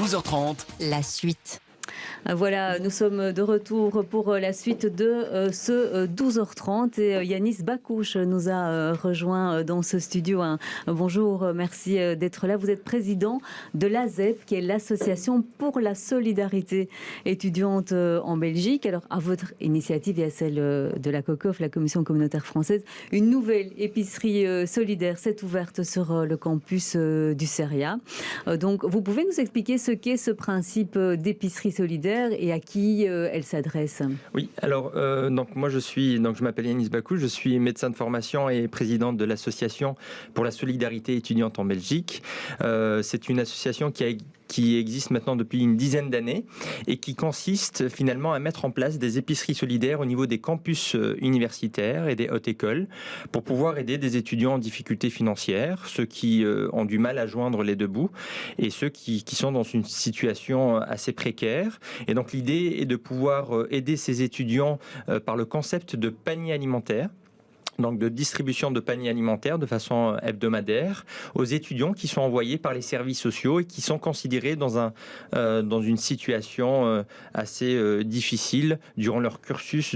12h30. La suite. Voilà, nous sommes de retour pour la suite de ce 12h30 et Yanis Bakouche nous a rejoint dans ce studio. Bonjour, merci d'être là. Vous êtes président de l'ASEP, qui est l'Association pour la solidarité étudiante en Belgique. Alors, à votre initiative et à celle de la COCOF, la Commission communautaire française, une nouvelle épicerie solidaire s'est ouverte sur le campus du CERIA. Donc, vous pouvez nous expliquer ce qu'est ce principe d'épicerie solidaire et à qui elle s'adresse? Oui, alors donc moi je m'appelle Yanis Bakouche, je suis médecin de formation et présidente de l'association pour la solidarité étudiante en Belgique. C'est une association qui existe maintenant depuis une dizaine d'années et qui consiste finalement à mettre en place des épiceries solidaires au niveau des campus universitaires et des hautes écoles pour pouvoir aider des étudiants en difficulté financière, ceux qui ont du mal à joindre les deux bouts et ceux qui sont dans une situation assez précaire. Et donc l'idée est de pouvoir aider ces étudiants par le concept de panier alimentaire. Donc de distribution de paniers alimentaires de façon hebdomadaire aux étudiants qui sont envoyés par les services sociaux et qui sont considérés dans une situation assez difficile durant leur cursus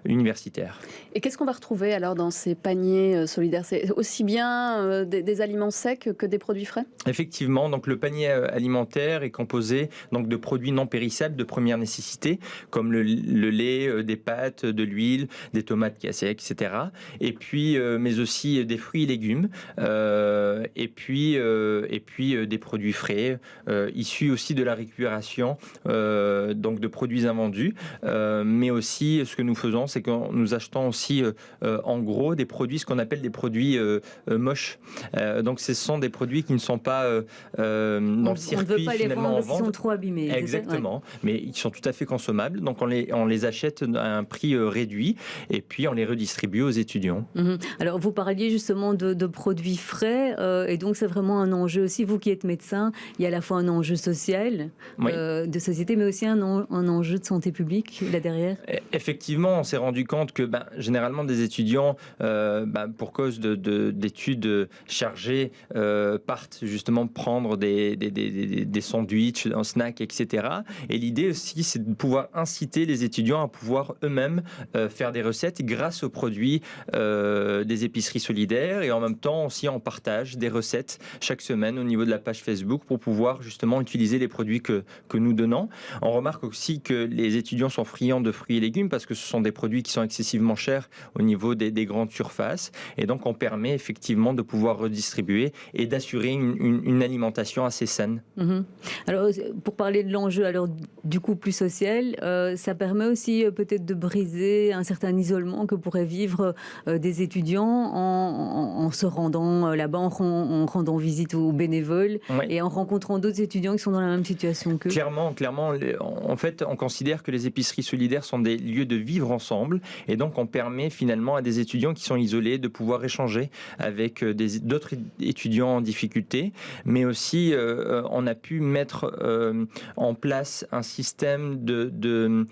universitaire. Et qu'est-ce qu'on va retrouver alors dans ces paniers solidaires? C'est aussi bien des aliments secs que des produits frais? Effectivement, donc le panier alimentaire est composé donc de produits non périssables de première nécessité, comme le lait, des pâtes, de l'huile, des tomates cassées, etc. Et puis, mais aussi des fruits et légumes, et puis des produits frais, issus aussi de la récupération, donc de produits invendus. Mais aussi, ce que nous faisons, c'est que nous achetons aussi en gros des produits, ce qu'on appelle des produits moches. Donc, ce sont des produits qui ne sont pas dans le circuit on ne veut pas finalement les vendre en parce qu'ils vente. sont trop abîmés. Exactement, Ouais. mais ils sont tout à fait consommables. Donc, on les achète à un prix réduit et puis on les redistribue aux étudiants. Alors, vous parliez justement de produits frais, et donc c'est vraiment un enjeu aussi. Vous qui êtes médecin, il y a à la fois un enjeu social, Oui. de société, mais aussi un enjeu de santé publique là derrière. Effectivement, on s'est rendu compte que généralement des étudiants, pour cause d'études chargées, partent justement prendre des sandwichs, un snack, etc. Et l'idée aussi, c'est de pouvoir inciter les étudiants à pouvoir eux-mêmes faire des recettes grâce aux produits des épiceries solidaires, et en même temps aussi en partage des recettes chaque semaine au niveau de la page Facebook pour pouvoir justement utiliser les produits que nous donnons. On remarque aussi que les étudiants sont friands de fruits et légumes parce que ce sont des produits qui sont excessivement chers au niveau des grandes surfaces, et donc on permet effectivement de pouvoir redistribuer et d'assurer une alimentation assez saine. Alors, pour parler de l'enjeu, alors du coup plus social, ça permet aussi peut-être de briser un certain isolement que pourraient vivre des étudiants en se rendant là-bas, en rendant visite aux bénévoles, Oui. et en rencontrant d'autres étudiants qui sont dans la même situation qu'eux. Clairement, en fait, on considère que les épiceries solidaires sont des lieux de vivre ensemble, et donc on permet finalement à des étudiants qui sont isolés de pouvoir échanger avec d'autres étudiants en difficulté, mais aussi on a pu mettre en place un système de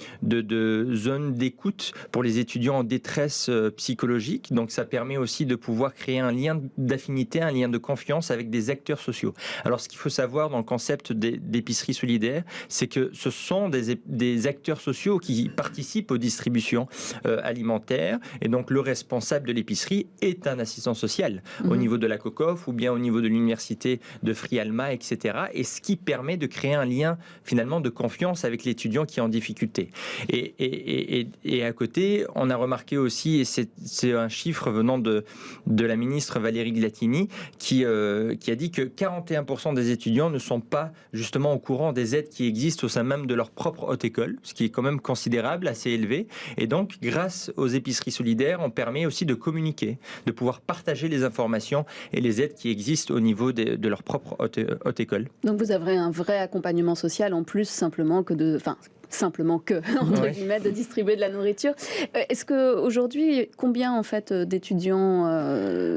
zones d'écoute pour les étudiants en détresse psychologique. Donc ça permet aussi de pouvoir créer un lien d'affinité, un lien de confiance avec des acteurs sociaux. Alors ce qu'il faut savoir dans le concept d'épicerie solidaire, c'est que ce sont des acteurs sociaux qui participent aux distributions alimentaires, et donc le responsable de l'épicerie est un assistant social au niveau de la COCOF ou bien au niveau de l'université de Frialma, etc. Et ce qui permet de créer un lien finalement de confiance avec l'étudiant qui est en difficulté. Et à côté, on a remarqué aussi, et c'est un chiffre venant de la ministre Valérie Glatini qui a dit que 41% des étudiants ne sont pas justement au courant des aides qui existent au sein même de leur propre haute école, ce qui est quand même considérable, assez élevé. Et donc, grâce aux épiceries solidaires, on permet aussi de communiquer, de pouvoir partager les informations et les aides qui existent au niveau de leur propre haute école. Donc vous avez un vrai accompagnement social en plus simplement que simplement que, entre guillemets, de distribuer de la nourriture. Est-ce qu'aujourd'hui, combien en fait d'étudiants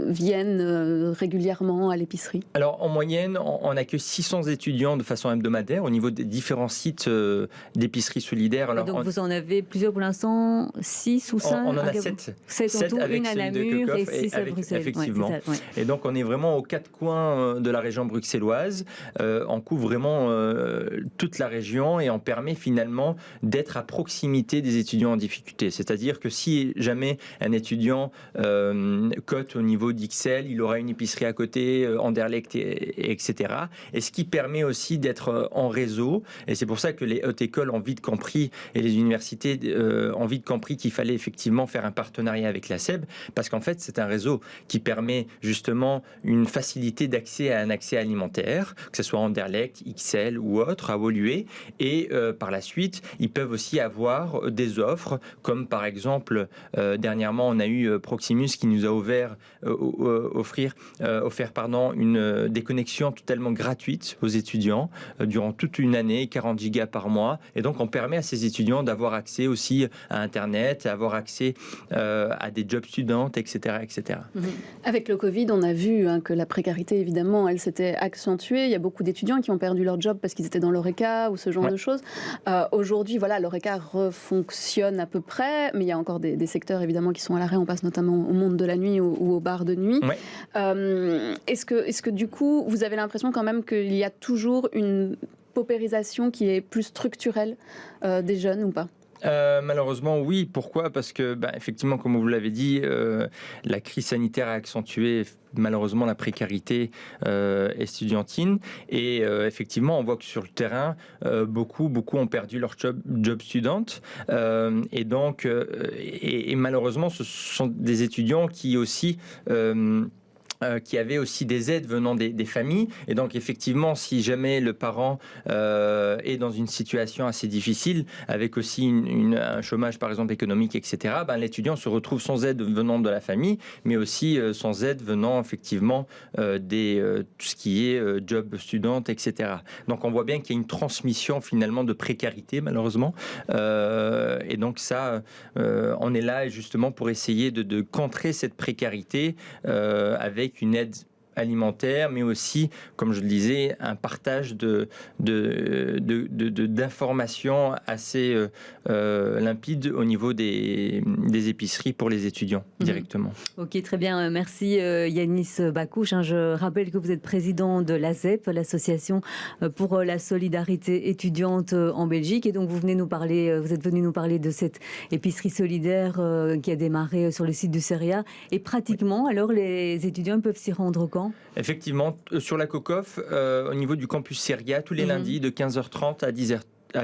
viennent régulièrement à l'épicerie? Alors en moyenne, on accueille 600 étudiants de façon hebdomadaire au niveau des différents sites d'épicerie solidaire. Alors, donc vous en avez plusieurs pour l'instant, 6 ou 5? On en a 7. 7 en tout, avec une à celle de Namur Kokof et 6 à Bruxelles. Effectivement. Ouais, c'est ça, ouais. Et donc on est vraiment aux 4 coins de la région bruxelloise. On couvre vraiment toute la région et on permet finalement d'être à proximité des étudiants en difficulté. C'est-à-dire que si jamais un étudiant cote au niveau d'Ixelles, il aura une épicerie à côté, Anderlecht, etc. Et ce qui permet aussi d'être en réseau. Et c'est pour ça que les hautes écoles ont vite compris et les universités ont vite compris qu'il fallait effectivement faire un partenariat avec la SEB, parce qu'en fait c'est un réseau qui permet justement une facilité d'accès à un accès alimentaire, que ce soit Anderlecht, Ixelles ou autre, à Woluwe. Et par la suite, ils peuvent aussi avoir des offres, comme par exemple, dernièrement, on a eu Proximus qui nous a offert des connexions totalement gratuites aux étudiants durant toute une année, 40 gigas par mois. Et donc, on permet à ces étudiants d'avoir accès aussi à Internet, à avoir accès à des jobs students, etc., etc. Avec le Covid, on a vu que la précarité, évidemment, elle s'était accentuée. Il y a beaucoup d'étudiants qui ont perdu leur job parce qu'ils étaient dans l'Horeca ou ce genre de choses. Aujourd'hui, voilà, l'Horeca refonctionne à peu près, mais il y a encore des secteurs, évidemment, qui sont à l'arrêt. On passe notamment au monde de la nuit ou aux bars de nuit. Est-ce que, du coup, vous avez l'impression quand même qu'il y a toujours une paupérisation qui est plus structurelle des jeunes ou pas? Malheureusement, oui. Pourquoi? Parce que, effectivement, comme vous l'avez dit, la crise sanitaire a accentué malheureusement la précarité estudiantine. Et effectivement, on voit que sur le terrain, beaucoup ont perdu leur job student. Et donc, et malheureusement, ce sont des étudiants qui aussi... qui avaient aussi des aides venant des familles. Et donc, effectivement, si jamais le parent est dans une situation assez difficile, avec aussi un chômage, par exemple, économique, etc., l'étudiant se retrouve sans aide venant de la famille, mais aussi sans aide venant, effectivement, tout ce qui est job student, etc. Donc, on voit bien qu'il y a une transmission, finalement, de précarité, malheureusement. Et donc, ça, on est là, justement, pour essayer de contrer cette précarité avec une aide alimentaire, mais aussi, comme je le disais, un partage d'informations assez limpides au niveau des épiceries pour les étudiants directement. Ok, très bien. Merci Yanis Bakouche. Je rappelle que vous êtes président de l'ASEP, l'association pour la solidarité étudiante en Belgique. Et donc vous êtes venu nous parler de cette épicerie solidaire qui a démarré sur le site du CERIA. Et pratiquement, alors les étudiants peuvent s'y rendre quand? Effectivement, sur la Kokof, au niveau du campus CERIA, tous les lundis de 15h30 à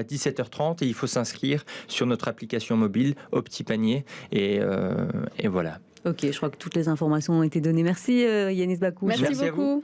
17h30, et il faut s'inscrire sur notre application mobile au petit panier. Et voilà. Ok, je crois que toutes les informations ont été données. Merci Yanis Bakouche. Merci beaucoup.